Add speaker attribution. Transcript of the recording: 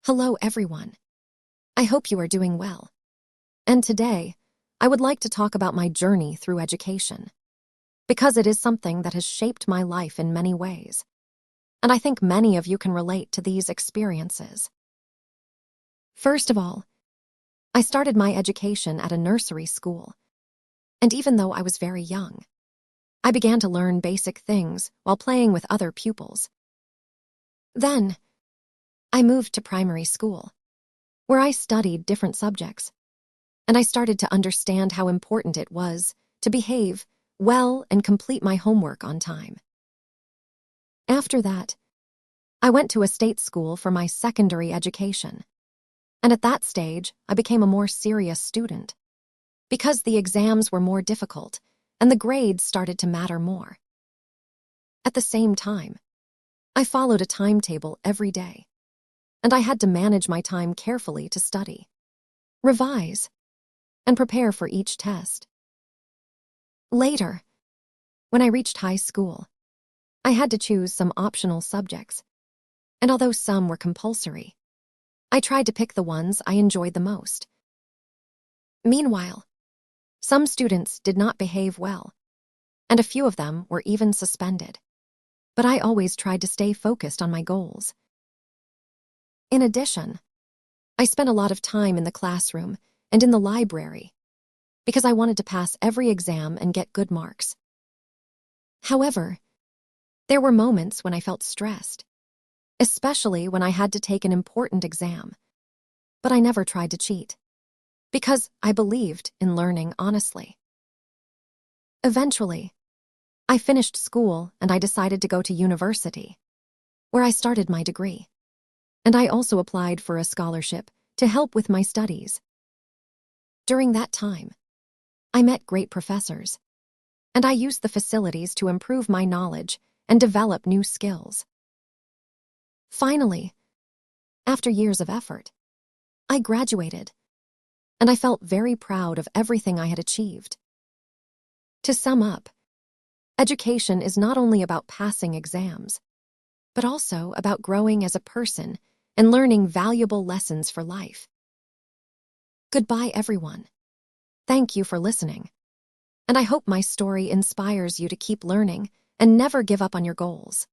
Speaker 1: Hello, everyone. I hope you are doing well. And today, I would like to talk about my journey through education, because it is something that has shaped my life in many ways. And I think many of you can relate to these experiences. First of all, I started my education at a nursery school. And even though I was very young, I began to learn basic things while playing with other pupils. Then, I moved to primary school, where I studied different subjects, and I started to understand how important it was to behave well and complete my homework on time. After that, I went to a state school for my secondary education, and at that stage, I became a more serious student, because the exams were more difficult and the grades started to matter more. At the same time, I followed a timetable every day, and I had to manage my time carefully to study, revise, and prepare for each test. Later, when I reached high school, I had to choose some optional subjects, and although some were compulsory, I tried to pick the ones I enjoyed the most. Meanwhile, some students did not behave well, and a few of them were even suspended. But I always tried to stay focused on my goals. In addition, I spent a lot of time in the classroom and in the library because I wanted to pass every exam and get good marks. However, there were moments when I felt stressed, especially when I had to take an important exam. But I never tried to cheat, because I believed in learning honestly. Eventually, I finished school and I decided to go to university, where I started my degree. And I also applied for a scholarship to help with my studies. During that time, I met great professors, and I used the facilities to improve my knowledge and develop new skills. Finally, after years of effort, I graduated, and I felt very proud of everything I had achieved. To sum up, education is not only about passing exams, but also about growing as a person and learning valuable lessons for life. Goodbye, everyone. Thank you for listening, and I hope my story inspires you to keep learning and never give up on your goals.